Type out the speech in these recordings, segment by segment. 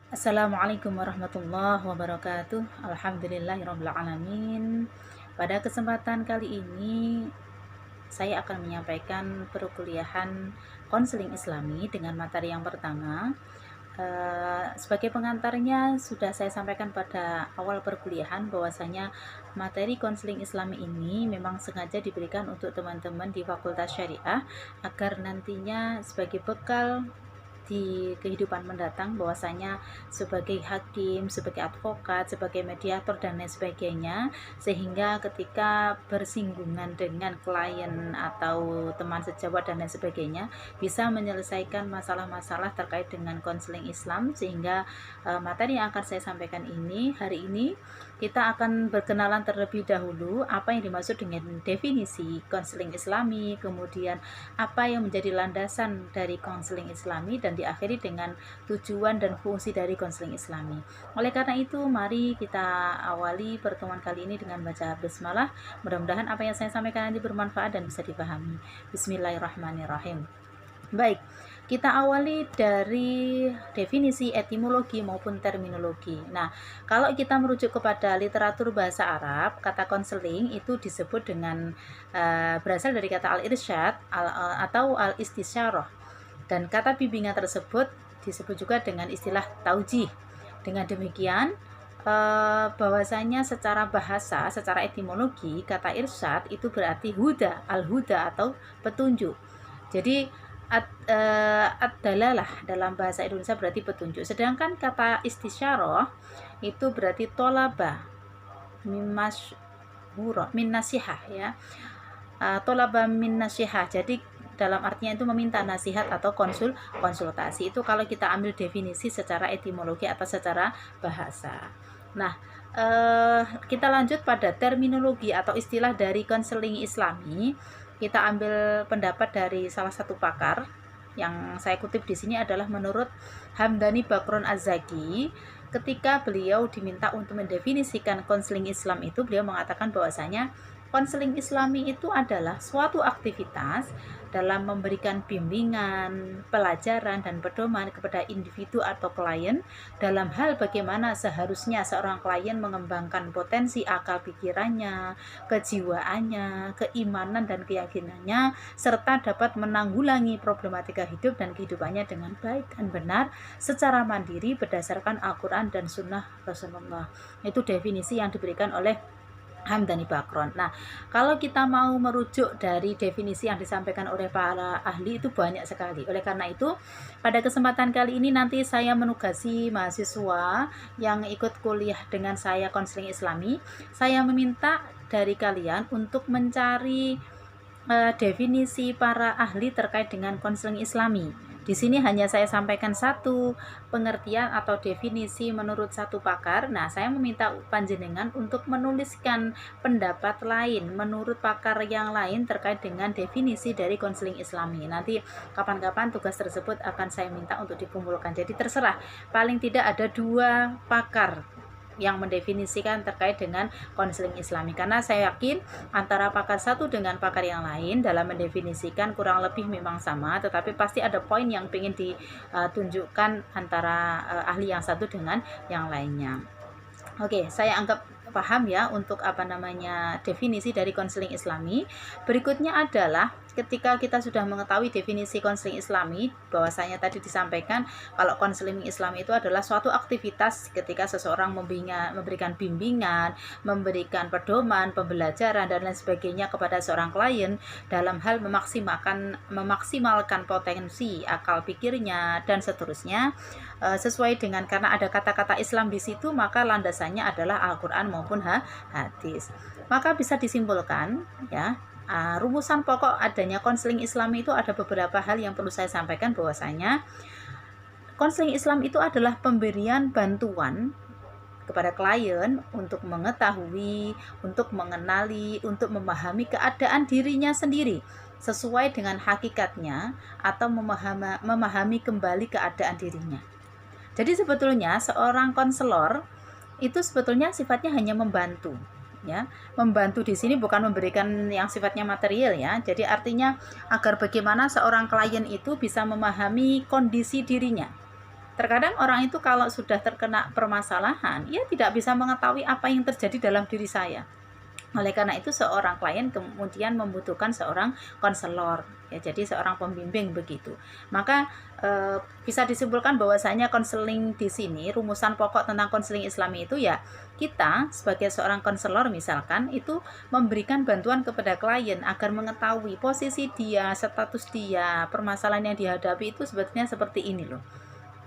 Assalamualaikum warahmatullahi wabarakatuh. Alhamdulillahirabbil alamin. Pada kesempatan kali ini saya akan menyampaikan perkuliahan konseling Islami dengan materi yang pertama. Sebagai pengantarnya sudah saya sampaikan pada awal perkuliahan bahwasanya materi konseling Islami ini memang sengaja diberikan untuk teman-teman di Fakultas Syariah agar nantinya sebagai bekal di kehidupan mendatang, bahwasanya sebagai hakim, sebagai advokat, sebagai mediator dan lain sebagainya, sehingga ketika bersinggungan dengan klien atau teman sejawat dan lain sebagainya bisa menyelesaikan masalah-masalah terkait dengan konseling Islam. Sehingga materi yang akan saya sampaikan ini hari ini kita akan berkenalan terlebih dahulu apa yang dimaksud dengan definisi konseling Islami, kemudian apa yang menjadi landasan dari konseling Islami, dan diakhiri dengan tujuan dan fungsi dari konseling Islami. Oleh karena itu, mari kita awali pertemuan kali ini dengan baca basmalah. Mudah-mudahan apa yang saya sampaikan nanti bermanfaat dan bisa dipahami. Bismillahirrahmanirrahim. Baik, kita awali dari definisi etimologi maupun terminologi. Nah, kalau kita merujuk kepada literatur bahasa Arab, kata konseling itu disebut dengan berasal dari kata al-irsyad atau al-istisyarah. Dan kata bimbingan tersebut disebut juga dengan istilah taujih. Dengan demikian, bahwasanya secara bahasa, secara etimologi, kata irsyad itu berarti huda, al-huda atau petunjuk. Jadi ad-dalalah dalam bahasa Indonesia berarti petunjuk. Sedangkan kata istisyarah itu berarti tolaba min nasihah ya. Tolaba min nasihah. Jadi dalam artinya itu meminta nasihat atau konsultasi. Itu kalau kita ambil definisi secara etimologi atau secara bahasa. Nah, kita lanjut pada terminologi atau istilah dari konseling Islami. Kita ambil pendapat dari salah satu pakar yang saya kutip di sini adalah menurut Hamdani Bakron Az-Zaki. Ketika beliau diminta untuk mendefinisikan konseling Islam itu, beliau mengatakan bahwasanya konseling Islami itu adalah suatu aktivitas dalam memberikan bimbingan, pelajaran, dan pedoman kepada individu atau klien dalam hal bagaimana seharusnya seorang klien mengembangkan potensi akal pikirannya, kejiwaannya, keimanan dan keyakinannya, serta dapat menanggulangi problematika hidup dan kehidupannya dengan baik dan benar secara mandiri berdasarkan Al-Quran dan Sunnah Rasulullah. Itu definisi yang diberikan oleh Hamdani Bakron. Nah, kalau kita mau merujuk dari definisi yang disampaikan oleh para ahli itu banyak sekali. Oleh karena itu, pada kesempatan kali ini nanti saya menugasi mahasiswa yang ikut kuliah dengan saya konseling Islami. Saya meminta dari kalian untuk mencari definisi para ahli terkait dengan konseling Islami. Di sini hanya saya sampaikan satu pengertian atau definisi menurut satu pakar. Nah, saya meminta panjenengan untuk menuliskan pendapat lain menurut pakar yang lain terkait dengan definisi dari konseling Islami. Nanti kapan-kapan tugas tersebut akan saya minta untuk dikumpulkan. Jadi terserah, paling tidak ada 2 pakar yang mendefinisikan terkait dengan konseling Islami, karena saya yakin antara pakar satu dengan pakar yang lain dalam mendefinisikan kurang lebih memang sama, tetapi pasti ada poin yang ingin ditunjukkan antara ahli yang satu dengan yang lainnya. Oke, saya anggap paham ya untuk definisi dari konseling Islami. Berikutnya adalah ketika kita sudah mengetahui definisi konseling Islami, bahwasanya tadi disampaikan kalau konseling Islami itu adalah suatu aktivitas ketika seseorang memberikan bimbingan, memberikan pedoman, pembelajaran dan lain sebagainya kepada seorang klien dalam hal memaksimalkan potensi akal pikirnya dan seterusnya, sesuai dengan, karena ada kata-kata Islam di situ, maka landasannya adalah Al-Quran maupun hadis. Maka bisa disimpulkan ya, rumusan pokok adanya konseling Islam itu ada beberapa hal yang perlu saya sampaikan, bahwasanya konseling Islam itu adalah pemberian bantuan kepada klien untuk mengetahui, untuk mengenali, untuk memahami keadaan dirinya sendiri sesuai dengan hakikatnya, atau memahami kembali keadaan dirinya. Jadi sebetulnya seorang konselor itu sebetulnya sifatnya hanya membantu. Ya, membantu di sini bukan memberikan yang sifatnya material ya. Jadi artinya agar bagaimana seorang klien itu bisa memahami kondisi dirinya. Terkadang orang itu kalau sudah terkena permasalahan, ia tidak bisa mengetahui apa yang terjadi dalam diri saya. Oleh karena itu seorang klien kemudian membutuhkan seorang konselor, ya, jadi seorang pembimbing begitu. Maka bisa disimpulkan bahwasanya konseling di sini, rumusan pokok tentang konseling Islami itu ya, kita sebagai seorang konselor misalkan itu memberikan bantuan kepada klien agar mengetahui posisi dia, status dia, permasalahan yang dihadapi itu sebetulnya seperti ini loh.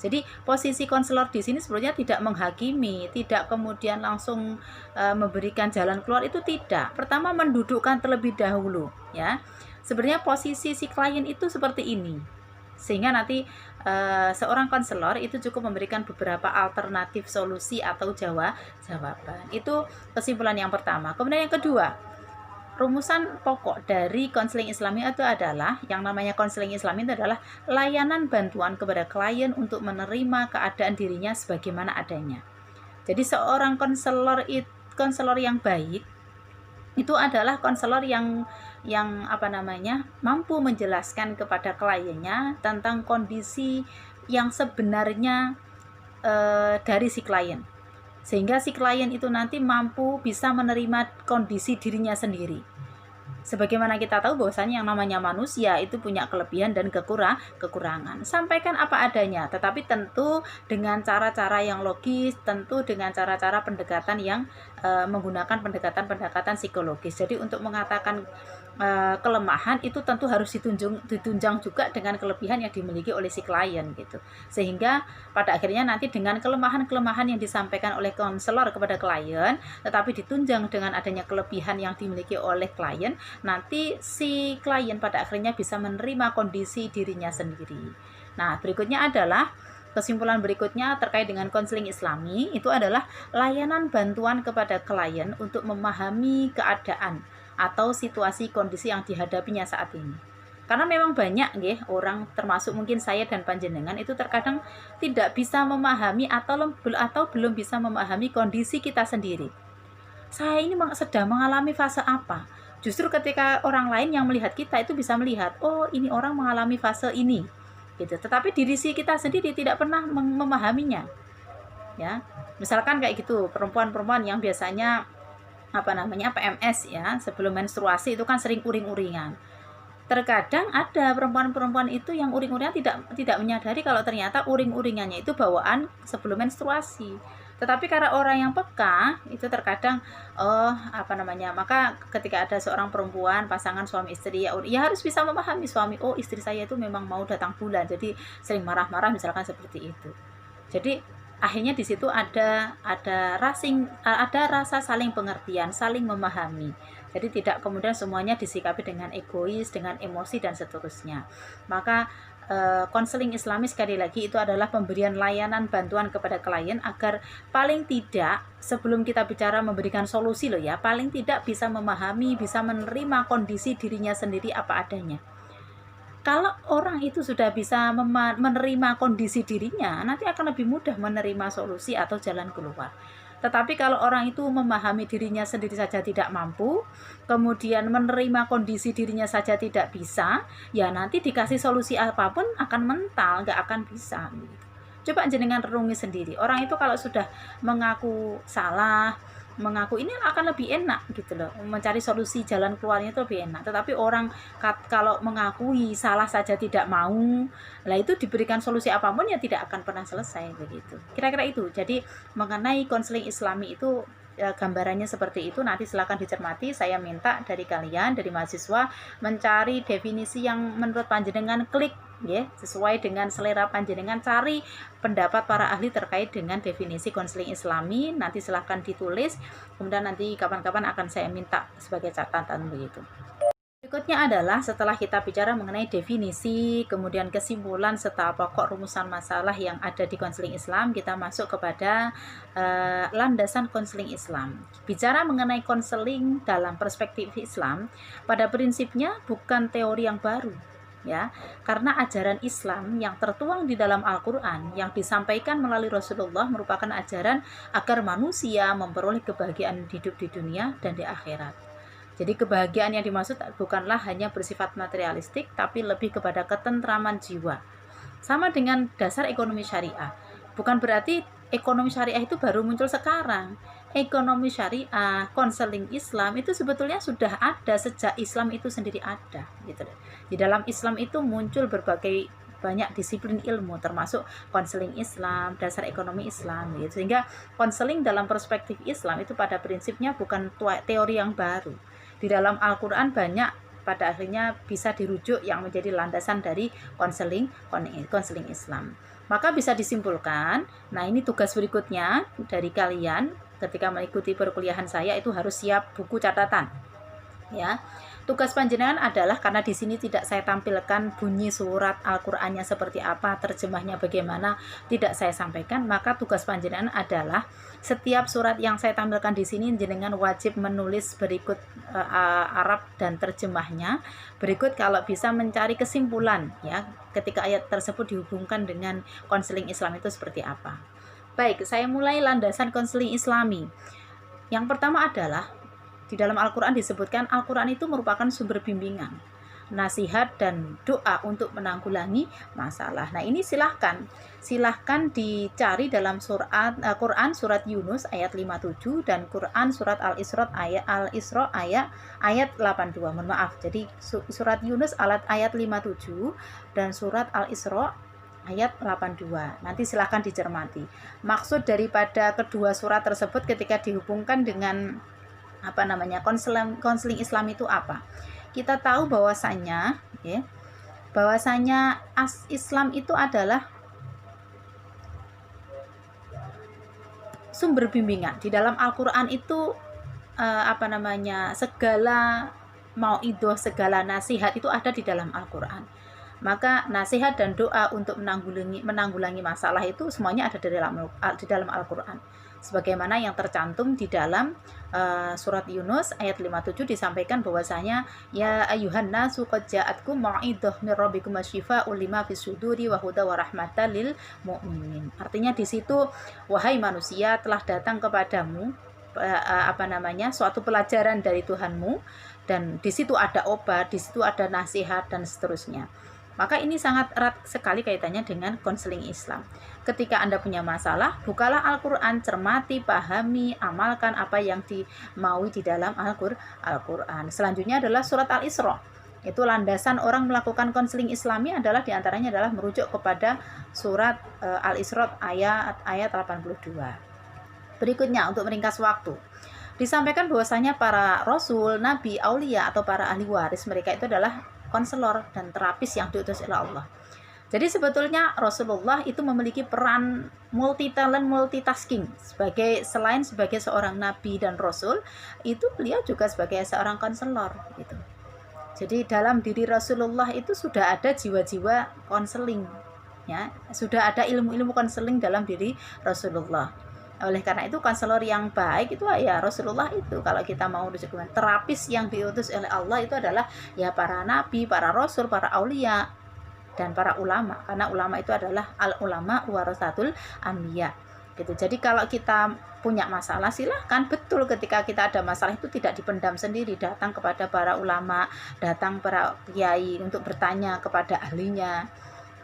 Jadi posisi konselor di sini sebenarnya tidak menghakimi, tidak kemudian langsung memberikan jalan keluar, itu tidak. Pertama mendudukkan terlebih dahulu, ya. Sebenarnya posisi si klien itu seperti ini. Sehingga nanti seorang konselor itu cukup memberikan beberapa alternatif solusi atau jawaban. Itu kesimpulan yang pertama. Kemudian yang kedua, rumusan pokok dari konseling Islami itu adalah, yang namanya konseling Islami itu adalah layanan bantuan kepada klien untuk menerima keadaan dirinya sebagaimana adanya. Jadi seorang konselor yang baik itu adalah konselor yang mampu menjelaskan kepada kliennya tentang kondisi yang sebenarnya dari si klien, sehingga si klien itu nanti mampu bisa menerima kondisi dirinya sendiri. Sebagaimana kita tahu bahwasanya yang namanya manusia itu punya kelebihan dan kekurangan. Sampaikan apa adanya, tetapi tentu dengan cara-cara yang logis, tentu dengan cara-cara pendekatan yang menggunakan pendekatan psikologis. Jadi untuk mengatakan kelemahan itu tentu harus ditunjang juga dengan kelebihan yang dimiliki oleh si klien gitu. Sehingga pada akhirnya nanti dengan kelemahan-kelemahan yang disampaikan oleh konselor kepada klien, tetapi ditunjang dengan adanya kelebihan yang dimiliki oleh klien, nanti si klien pada akhirnya bisa menerima kondisi dirinya sendiri. Nah, berikutnya adalah kesimpulan berikutnya terkait dengan konseling Islami, itu adalah layanan bantuan kepada klien untuk memahami keadaan atau situasi kondisi yang dihadapinya saat ini. Karena memang banyak orang, termasuk mungkin saya dan panjenengan, itu terkadang tidak bisa memahami atau belum bisa memahami kondisi kita sendiri. Saya ini sedang mengalami fase apa? Justru ketika orang lain yang melihat kita itu bisa melihat, oh ini orang mengalami fase ini, gitu. Tetapi diri kita sendiri tidak pernah memahaminya, ya. Misalkan kayak gitu, perempuan-perempuan yang biasanya PMS, ya, sebelum menstruasi itu kan sering uring-uringan. Terkadang ada perempuan-perempuan itu yang uring-uringan tidak menyadari kalau ternyata uring-uringannya itu bawaan sebelum menstruasi. Tetapi karena orang yang peka itu terkadang maka ketika ada seorang perempuan, pasangan suami istri, ya harus bisa memahami suami, oh istri saya itu memang mau datang bulan, jadi sering marah-marah misalkan seperti itu. Jadi akhirnya di situ ada rasa saling pengertian, saling memahami. Jadi tidak kemudian semuanya disikapi dengan egois, dengan emosi dan seterusnya. Maka konseling Islami sekali lagi itu adalah pemberian layanan bantuan kepada klien agar paling tidak sebelum kita bicara memberikan solusi loh ya, paling tidak bisa memahami, bisa menerima kondisi dirinya sendiri apa adanya. Kalau orang itu sudah bisa menerima kondisi dirinya, nanti akan lebih mudah menerima solusi atau jalan keluar. Tetapi kalau orang itu memahami dirinya sendiri saja tidak mampu, kemudian menerima kondisi dirinya saja tidak bisa, ya nanti dikasih solusi apapun akan mental, nggak akan bisa. Coba jenengan renungi sendiri. Orang itu kalau sudah mengaku salah, mengaku ini akan lebih enak gitu loh, mencari solusi jalan keluarnya itu lebih enak. Tetapi orang kalau mengakui salah saja tidak mau, lah itu diberikan solusi apapun ya tidak akan pernah selesai begitu. Kira-kira itu. Jadi mengenai konseling Islami itu gambarannya seperti itu. Nanti silakan dicermati. Saya minta dari kalian, dari mahasiswa, mencari definisi yang menurut panjenengan klik ya, sesuai dengan selera panjenengan. Cari pendapat para ahli terkait dengan definisi konseling Islami. Nanti silahkan ditulis, kemudian nanti kapan-kapan akan saya minta sebagai catatan begitu. Berikutnya adalah setelah kita bicara mengenai definisi, kemudian kesimpulan serta pokok rumusan masalah yang ada di konseling Islam, kita masuk kepada landasan konseling Islam. Bicara mengenai konseling dalam perspektif Islam, pada prinsipnya bukan teori yang baru, ya, karena ajaran Islam yang tertuang di dalam Al-Quran yang disampaikan melalui Rasulullah merupakan ajaran agar manusia memperoleh kebahagiaan hidup di dunia dan di akhirat. Jadi kebahagiaan yang dimaksud bukanlah hanya bersifat materialistik, tapi lebih kepada ketentraman jiwa. Sama dengan dasar ekonomi syariah. Bukan berarti ekonomi syariah itu baru muncul sekarang. Ekonomi syariah, konseling Islam itu sebetulnya sudah ada sejak Islam itu sendiri ada, gitu. Di dalam Islam itu muncul berbagai banyak disiplin ilmu, termasuk konseling Islam, dasar ekonomi Islam, gitu. Sehingga konseling dalam perspektif Islam itu pada prinsipnya bukan teori yang baru. Di dalam Al-Quran banyak pada akhirnya bisa dirujuk yang menjadi landasan dari konseling Islam. Maka bisa disimpulkan, nah ini tugas berikutnya dari kalian ketika mengikuti perkuliahan saya itu harus siap buku catatan. Ya. Tugas panjenengan adalah, karena di sini tidak saya tampilkan bunyi surat Al-Qur'annya seperti apa, terjemahnya bagaimana, tidak saya sampaikan, maka tugas panjenengan adalah setiap surat yang saya tampilkan di sini jenengan wajib menulis berikut Arab dan terjemahnya. Berikut kalau bisa mencari kesimpulan ya ketika ayat tersebut dihubungkan dengan konseling Islam itu seperti apa. Baik, saya mulai landasan konseling Islami. Yang pertama adalah di dalam Al-Quran disebutkan Al-Quran itu merupakan sumber bimbingan, nasihat, dan doa untuk menanggulangi masalah. Nah ini silahkan dicari dalam Quran surat Yunus ayat 57 dan Quran surat Al-Isra ayat 82. Mohon maaf, jadi surat Yunus ayat 57 dan surat Al-Isra ayat 82. Nanti silahkan dicermati. Maksud daripada kedua surat tersebut ketika dihubungkan dengan konseling Islam itu apa? Kita tahu bahwasanya Islam itu adalah sumber bimbingan. Di dalam Al-Qur'an itu segala mauidhah, segala nasihat itu ada di dalam Al-Qur'an. Maka nasihat dan doa untuk menanggulangi masalah itu semuanya ada di dalam Al-Qur'an. Sebagaimana yang tercantum di dalam surat Yunus ayat 57 disampaikan bahwasanya ya ayyuhan nasu qad ja'atkum mau'idhah mir rabbikum wasyifa'un lima fis suduri wa huda wa rahmatan lil mu'minin. Artinya di situ, wahai manusia, telah datang kepadamu suatu pelajaran dari Tuhanmu, dan di situ ada obat, di situ ada nasihat dan seterusnya. Maka ini sangat erat sekali kaitannya dengan konseling Islam. Ketika Anda punya masalah, bukalah Al-Quran, cermati, pahami, amalkan apa yang dimaui di dalam Al-Quran. Selanjutnya adalah surat Al-Isra. Itu landasan orang melakukan konseling Islami adalah diantaranya adalah merujuk kepada surat Al-Isra ayat 82. Berikutnya, untuk meringkas waktu, disampaikan bahwasanya para rasul, nabi, aulia atau para ahli waris mereka itu adalah konselor dan terapis yang diutus oleh Allah. Jadi sebetulnya Rasulullah itu memiliki peran multi talent, multitasking. Selain sebagai seorang nabi dan rasul, itu beliau juga sebagai seorang konselor gitu. Jadi dalam diri Rasulullah itu sudah ada jiwa-jiwa konseling, ya, sudah ada ilmu-ilmu konseling dalam diri Rasulullah. Oleh karena itu konselor yang baik itu ya Rasulullah itu. Kalau kita mau disebutkan terapis yang diutus oleh Allah itu adalah ya para nabi, para rasul, para aulia, dan para ulama. Karena ulama itu adalah al-ulama warasatul anbiya gitu. Jadi kalau kita punya masalah, silahkan, betul, ketika kita ada masalah itu tidak dipendam sendiri, datang kepada para ulama, datang para kiai untuk bertanya kepada ahlinya.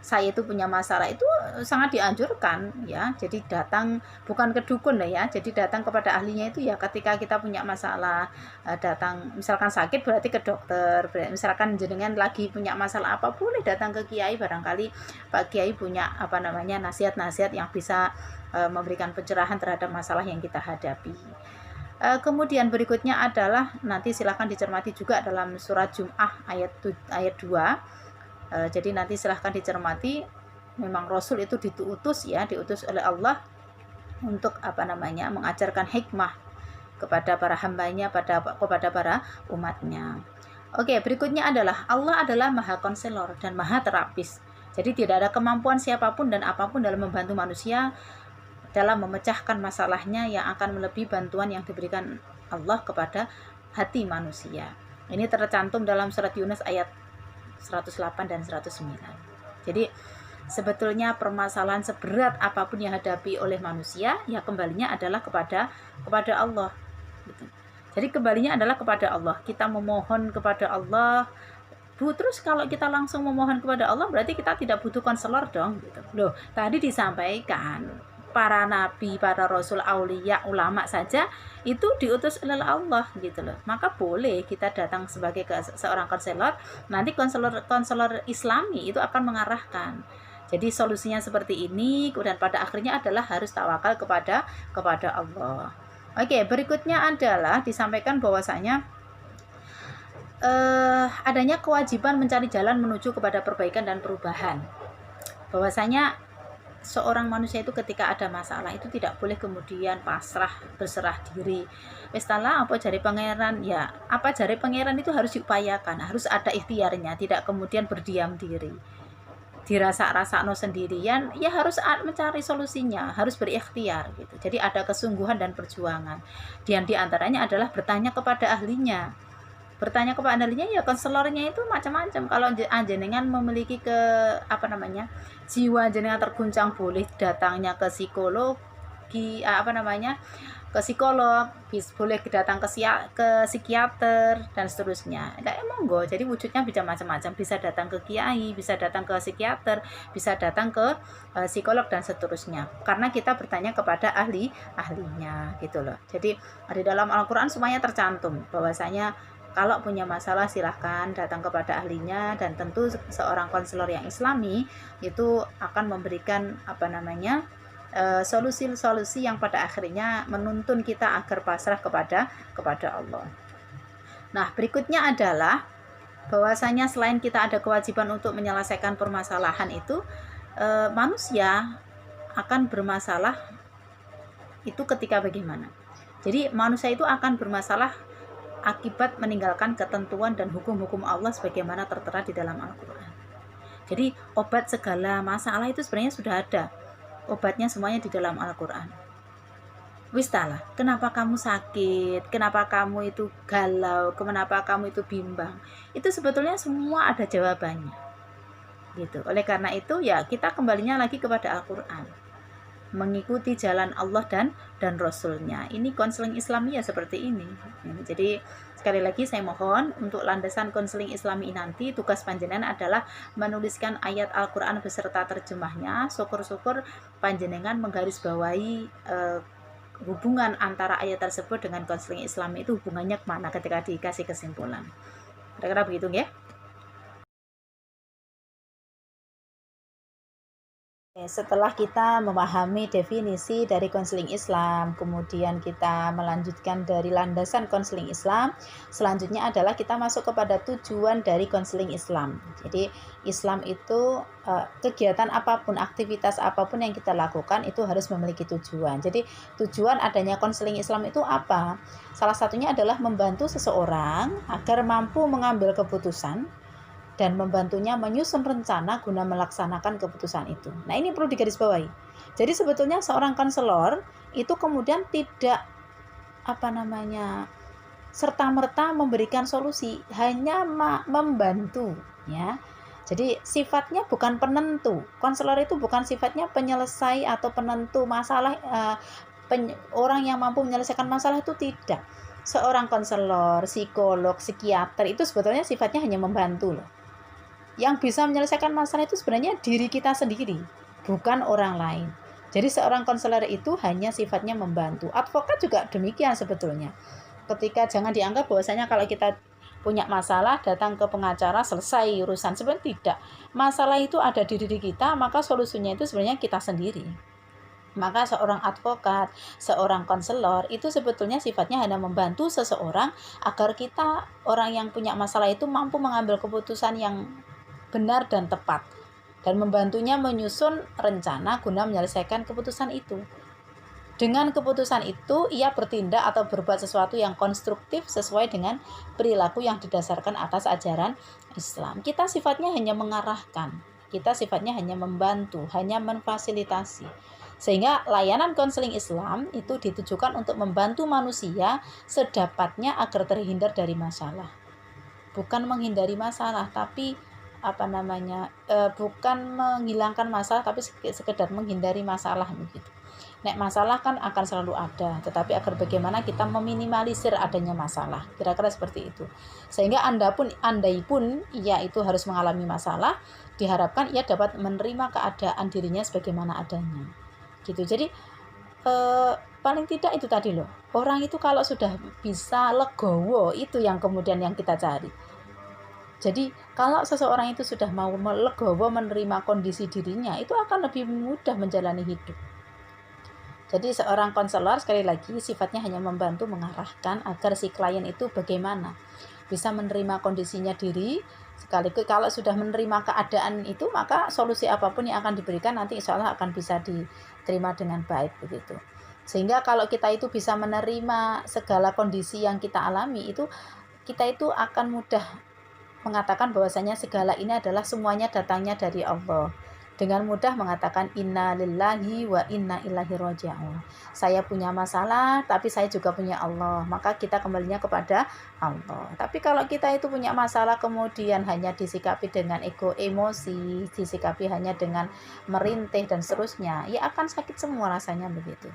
Saya itu punya masalah itu sangat dianjurkan ya, jadi datang bukan ke dukun ya, jadi datang kepada ahlinya itu ya ketika kita punya masalah, datang misalkan sakit berarti ke dokter, misalkan jenengan lagi punya masalah apa boleh datang ke kiai, barangkali Pak Kiai punya nasihat-nasihat yang bisa memberikan pencerahan terhadap masalah yang kita hadapi. Kemudian berikutnya adalah nanti silahkan dicermati juga dalam surat Jum'ah ayat 2. Jadi nanti silahkan dicermati, memang Rasul itu diutus oleh Allah untuk mengajarkan hikmah kepada para hambanya, kepada para umatnya. Oke, berikutnya adalah Allah adalah maha konselor dan maha terapis. Jadi tidak ada kemampuan siapapun dan apapun dalam membantu manusia dalam memecahkan masalahnya yang akan melebihi bantuan yang diberikan Allah kepada hati manusia. Ini tercantum dalam surat Yunus ayat 108 dan 109. Jadi sebetulnya permasalahan seberat apapun yang hadapi oleh manusia ya kembalinya adalah kepada Allah gitu. Jadi kembalinya adalah kepada Allah. Kita memohon kepada Allah Terus kalau kita langsung memohon kepada Allah berarti kita tidak butuh konselor dong gitu. Loh, tadi disampaikan para nabi, para rasul, aulia, ulama saja itu diutus oleh Allah gitu loh. Maka boleh kita datang sebagai seorang konselor, nanti konselor Islami itu akan mengarahkan. Jadi solusinya seperti ini, kemudian pada akhirnya adalah harus tawakal kepada Allah. Oke, berikutnya adalah disampaikan bahwasanya adanya kewajiban mencari jalan menuju kepada perbaikan dan perubahan. Bahwasanya seorang manusia itu ketika ada masalah itu tidak boleh kemudian pasrah, berserah diri. Wis apa jari pangeran, ya apa jari pangeran itu harus diupayakan, harus ada ikhtiarnya, tidak kemudian berdiam diri. Dirasa-rasakno sendirian, ya harus mencari solusinya, harus berikhtiar gitu. Jadi ada kesungguhan dan perjuangan. Dan diantaranya adalah bertanya kepada ahlinya. Bertanya kepada ahlinya, ya konselornya itu macam-macam. Kalau jenengan memiliki jiwa jenengan terguncang, boleh datangnya ke psikologi, ke psikolog, boleh datang ke psikiater dan seterusnya. Monggo. Jadi wujudnya bisa macam-macam, bisa datang ke kiai, bisa datang ke psikiater, bisa datang ke psikolog dan seterusnya. Karena kita bertanya kepada ahlinya gitu loh. Jadi di dalam Al-Qur'an semuanya tercantum bahwasanya kalau punya masalah silahkan datang kepada ahlinya, dan tentu seorang konselor yang Islami itu akan memberikan solusi-solusi yang pada akhirnya menuntun kita agar pasrah kepada Allah. Nah, berikutnya adalah bahwasanya selain kita ada kewajiban untuk menyelesaikan permasalahan itu, manusia akan bermasalah itu ketika bagaimana? Jadi manusia itu akan bermasalah akibat meninggalkan ketentuan dan hukum-hukum Allah sebagaimana tertera di dalam Al-Quran. Jadi obat segala masalah itu sebenarnya sudah ada. Obatnya semuanya di dalam Al-Quran. Wistalah, kenapa kamu sakit? Kenapa kamu itu galau? Kenapa kamu itu bimbang? Itu sebetulnya semua ada jawabannya. Gitu. Oleh karena itu ya kita kembalinya lagi kepada Al-Quran, mengikuti jalan Allah dan Rasulnya. Ini konseling Islami ya seperti ini. Jadi sekali lagi saya mohon untuk landasan konseling Islami nanti tugas panjenengan adalah menuliskan ayat Al-Quran beserta terjemahnya. Syukur-syukur panjenengan menggarisbawahi hubungan antara ayat tersebut dengan konseling Islami itu hubungannya kemana ketika dikasih kesimpulan. Kira-kira begitu ya. Setelah kita memahami definisi dari konseling Islam, kemudian kita melanjutkan dari landasan konseling Islam, selanjutnya adalah kita masuk kepada tujuan dari konseling Islam. Jadi Islam itu kegiatan apapun, aktivitas apapun yang kita lakukan itu harus memiliki tujuan. Jadi tujuan adanya konseling Islam itu apa? Salah satunya adalah membantu seseorang agar mampu mengambil keputusan dan membantunya menyusun rencana guna melaksanakan keputusan itu. Nah, ini perlu digarisbawahi. Jadi sebetulnya seorang konselor itu kemudian tidak serta-merta memberikan solusi, hanya membantu ya. Jadi sifatnya bukan penentu. Konselor itu bukan sifatnya penyelesai atau penentu masalah, orang yang mampu menyelesaikan masalah itu tidak. Seorang konselor, psikolog, psikiater itu sebetulnya sifatnya hanya membantu loh. Yang bisa menyelesaikan masalah itu sebenarnya diri kita sendiri, bukan orang lain. Jadi seorang konselor itu hanya sifatnya membantu. Advokat juga demikian sebetulnya. Ketika jangan dianggap bahwasanya kalau kita punya masalah datang ke pengacara selesai urusan. Sebenarnya tidak. Masalah itu ada di diri kita, maka solusinya itu sebenarnya kita sendiri. Maka seorang advokat, seorang konselor itu sebetulnya sifatnya hanya membantu seseorang agar kita, orang yang punya masalah itu mampu mengambil keputusan yang benar dan tepat, dan membantunya menyusun rencana guna menyelesaikan keputusan itu. Dengan keputusan itu ia bertindak atau berbuat sesuatu yang konstruktif sesuai dengan perilaku yang didasarkan atas ajaran Islam. Kita sifatnya hanya mengarahkan, kita sifatnya hanya membantu, hanya memfasilitasi. Sehingga layanan konseling Islam itu ditujukan untuk membantu manusia sedapatnya agar terhindar dari masalah. Bukan menghindari masalah, tapi bukan menghilangkan masalah, tapi sekedar menghindari masalah begitu. Nek masalah kan akan selalu ada, tetapi agar bagaimana kita meminimalisir adanya masalah, kira-kira seperti itu. Sehingga andai pun ia itu harus mengalami masalah, diharapkan ia dapat menerima keadaan dirinya sebagaimana adanya. Gitu. Jadi paling tidak itu tadi loh. Orang itu kalau sudah bisa legowo, itu yang kemudian yang kita cari. Jadi kalau seseorang itu sudah mau legowo menerima kondisi dirinya, itu akan lebih mudah menjalani hidup. Jadi seorang konselor sekali lagi sifatnya hanya membantu mengarahkan agar si klien itu bagaimana bisa menerima kondisinya diri, sekaligus kalau sudah menerima keadaan itu maka solusi apapun yang akan diberikan nanti insya Allah akan bisa diterima dengan baik begitu. Sehingga kalau kita itu bisa menerima segala kondisi yang kita alami, itu kita itu akan mudah mengatakan bahwasanya segala ini adalah semuanya datangnya dari Allah. Dengan mudah mengatakan inna lillahi wa inna ilaihi raji'un. Saya punya masalah, tapi saya juga punya Allah. Maka kita kembalinya kepada Allah. Tapi kalau kita itu punya masalah kemudian hanya disikapi dengan ego emosi, disikapi hanya dengan merintih dan seterusnya, ya akan sakit semua rasanya begitu.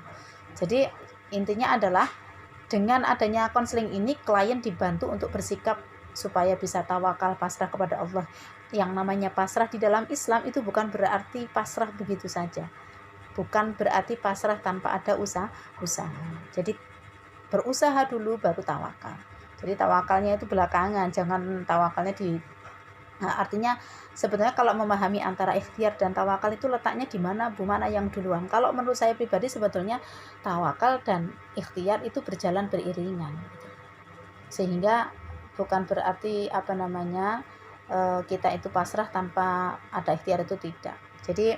Jadi intinya adalah dengan adanya konseling ini klien dibantu untuk bersikap supaya bisa tawakal, pasrah kepada Allah. Yang namanya pasrah di dalam Islam itu bukan berarti pasrah begitu saja, bukan berarti pasrah tanpa ada usaha. Jadi berusaha dulu baru tawakal. Jadi tawakalnya itu belakangan, jangan tawakalnya artinya sebenarnya kalau memahami antara ikhtiar dan tawakal itu letaknya di mana, mana yang duluan. Kalau menurut saya pribadi sebetulnya tawakal dan ikhtiar itu berjalan beriringan, sehingga bukan berarti kita itu pasrah tanpa ada ikhtiar, itu tidak. Jadi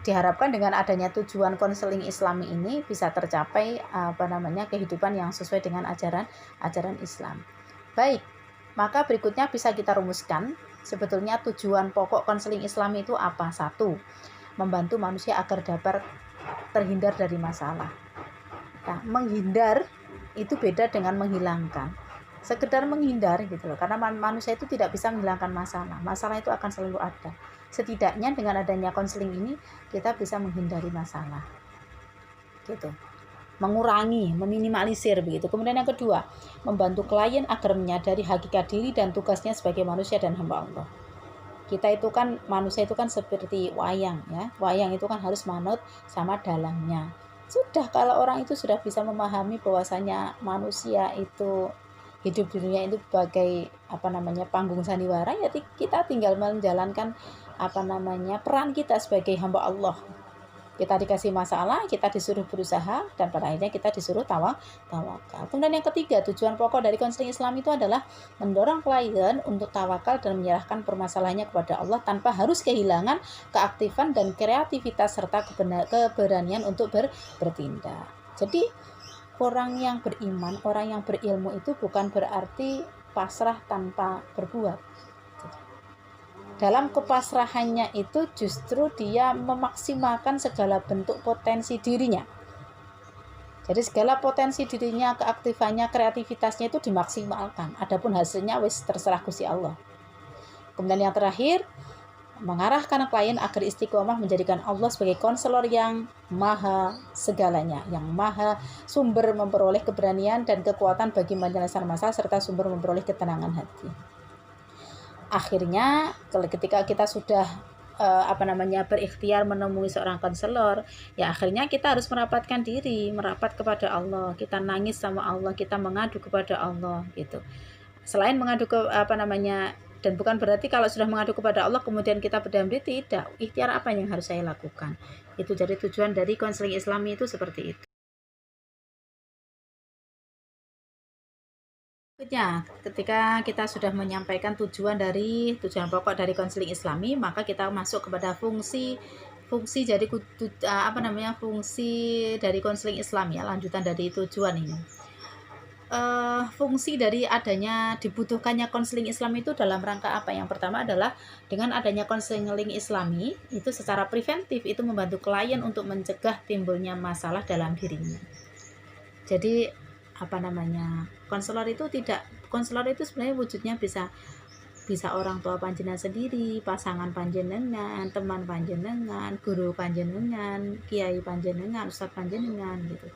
diharapkan dengan adanya tujuan konseling Islami ini bisa tercapai kehidupan yang sesuai dengan ajaran Islam. Baik, maka berikutnya bisa kita rumuskan sebetulnya tujuan pokok konseling Islami itu apa? 1. Membantu manusia agar dapat terhindar dari masalah. Nah, menghindar itu beda dengan menghilangkan. Sekedar menghindar gitu loh, karena manusia itu tidak bisa menghilangkan masalah. Masalah itu akan selalu ada. Setidaknya dengan adanya konseling ini kita bisa menghindari masalah. Gitu. Mengurangi, meminimalisir begitu. Kemudian yang kedua, membantu klien agar menyadari hakikat diri dan tugasnya sebagai manusia dan hamba Allah. Kita itu kan manusia itu kan seperti wayang ya. Wayang itu kan harus manut sama dalangnya. Sudah kalau orang itu sudah bisa memahami bahwasanya manusia itu hidup di dunia itu sebagai panggung sandiwara, ya kita tinggal menjalankan peran kita sebagai hamba Allah. Kita dikasih masalah, kita disuruh berusaha, dan pada akhirnya kita disuruh tawakal. Kemudian yang ketiga, tujuan pokok dari konseling Islam itu adalah mendorong klien untuk tawakal dan menyerahkan permasalahannya kepada Allah tanpa harus kehilangan keaktifan dan kreativitas serta keberanian untuk bertindak. Jadi orang yang beriman, orang yang berilmu itu bukan berarti pasrah tanpa berbuat. Dalam kepasrahannya itu justru dia memaksimalkan segala bentuk potensi dirinya. Jadi segala potensi dirinya, keaktifannya, kreativitasnya itu dimaksimalkan. Adapun hasilnya wis terserah Gusti Allah. Kemudian yang terakhir, mengarahkan klien agar istiqomah menjadikan Allah sebagai konselor yang maha segalanya, yang maha sumber memperoleh keberanian dan kekuatan bagi menyelesaikan masalah serta sumber memperoleh ketenangan hati. Akhirnya ketika kita sudah berikhtiar menemui seorang konselor, ya akhirnya kita harus merapatkan diri, merapat kepada Allah, kita nangis sama Allah, kita mengadu kepada Allah gitu. Selain mengadu dan bukan berarti kalau sudah mengadu kepada Allah kemudian kita berdiam diri, tidak. Ikhtiar apa yang harus saya lakukan? Itu jadi tujuan dari konseling Islami itu seperti itu. Berikutnya, ketika kita sudah menyampaikan tujuan pokok dari konseling Islami, maka kita masuk kepada fungsi dari fungsi dari konseling Islam ya, lanjutan dari tujuan ini. Fungsi dari adanya dibutuhkannya konseling Islam itu dalam rangka apa? Yang pertama adalah dengan adanya konseling Islami itu secara preventif itu membantu klien untuk mencegah timbulnya masalah dalam dirinya. Jadi konselor itu sebenarnya wujudnya bisa Bisa orang tua panjenengan sendiri, pasangan panjenengan, teman panjenengan, guru panjenengan, kiai panjenengan, ustadz panjenengan gitu.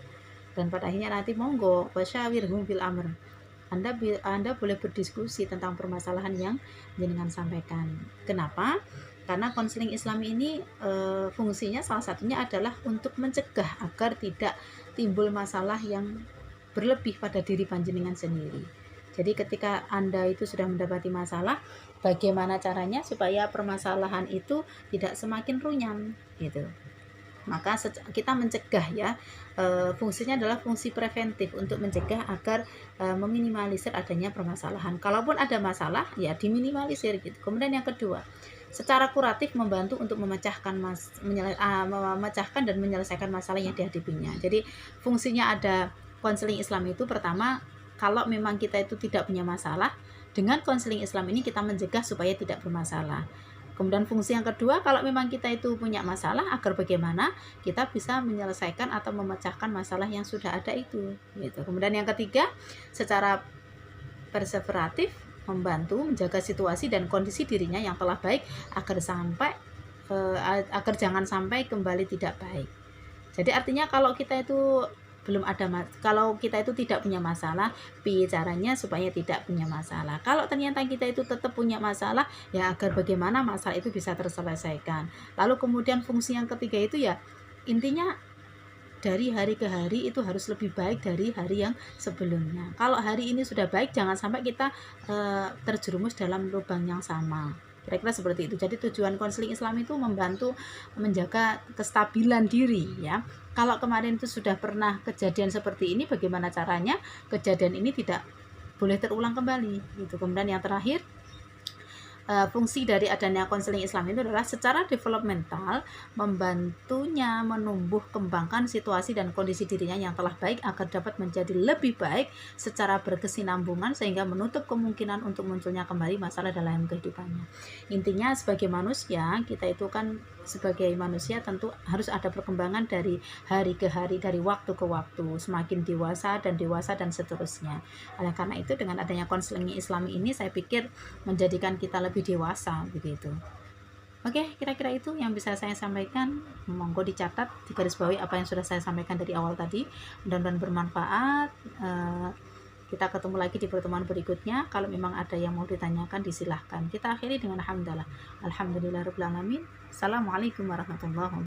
Dan pada akhirnya nanti monggo wasyawirhum fil amr. Anda boleh berdiskusi tentang permasalahan yang jenengan sampaikan. Kenapa? Karena konseling Islam ini fungsinya salah satunya adalah untuk mencegah agar tidak timbul masalah yang berlebih pada diri panjenengan sendiri. Jadi ketika Anda itu sudah mendapati masalah, bagaimana caranya supaya permasalahan itu tidak semakin runyam gitu. Maka kita mencegah ya, fungsinya adalah fungsi preventif untuk mencegah agar meminimalisir adanya permasalahan. Kalaupun ada masalah ya diminimalisir gitu. Kemudian yang kedua, secara kuratif membantu untuk memecahkan dan menyelesaikan masalah yang dihadapinya. Jadi fungsinya ada konseling Islam itu pertama, kalau memang kita itu tidak punya masalah, dengan konseling Islam ini kita mencegah supaya tidak bermasalah. Kemudian fungsi yang kedua, kalau memang kita itu punya masalah, agar bagaimana kita bisa menyelesaikan atau memecahkan masalah yang sudah ada itu gitu. Kemudian yang ketiga, secara perseveratif membantu menjaga situasi dan kondisi dirinya yang telah baik agar jangan sampai kembali tidak baik. Jadi artinya kalau kita itu kalau kita itu tidak punya masalah, caranya supaya tidak punya masalah. Kalau ternyata kita itu tetap punya masalah, ya agar bagaimana masalah itu bisa terselesaikan. Lalu kemudian fungsi yang ketiga itu ya intinya dari hari ke hari itu harus lebih baik dari hari yang sebelumnya. Kalau hari ini sudah baik, jangan sampai kita terjerumus dalam lubang yang sama. Kira-kira seperti itu. Jadi tujuan konseling Islam itu membantu menjaga kestabilan diri ya. Kalau kemarin itu sudah pernah kejadian seperti ini, bagaimana caranya kejadian ini tidak boleh terulang kembali gitu. Kemudian yang terakhir, fungsi dari adanya konseling Islam itu adalah secara developmental membantunya menumbuh kembangkan situasi dan kondisi dirinya yang telah baik agar dapat menjadi lebih baik secara berkesinambungan sehingga menutup kemungkinan untuk munculnya kembali masalah dalam kehidupannya. Intinya sebagai manusia, kita itu kan sebagai manusia tentu harus ada perkembangan dari hari ke hari, dari waktu ke waktu, semakin dewasa dan seterusnya. Oleh karena itu dengan adanya konseling Islam ini saya pikir menjadikan kita lebih dewasa begitu. Oke, kira-kira itu yang bisa saya sampaikan. Monggo dicatat, digarisbawahi apa yang sudah saya sampaikan dari awal tadi. Mudah-mudahan bermanfaat. Kita ketemu lagi di pertemuan berikutnya. Kalau memang ada yang mau ditanyakan, disilahkan. Kita akhiri dengan alhamdulillah. Alhamdulillahirabbil alamin. Assalamualaikum warahmatullahi wabarakatuh.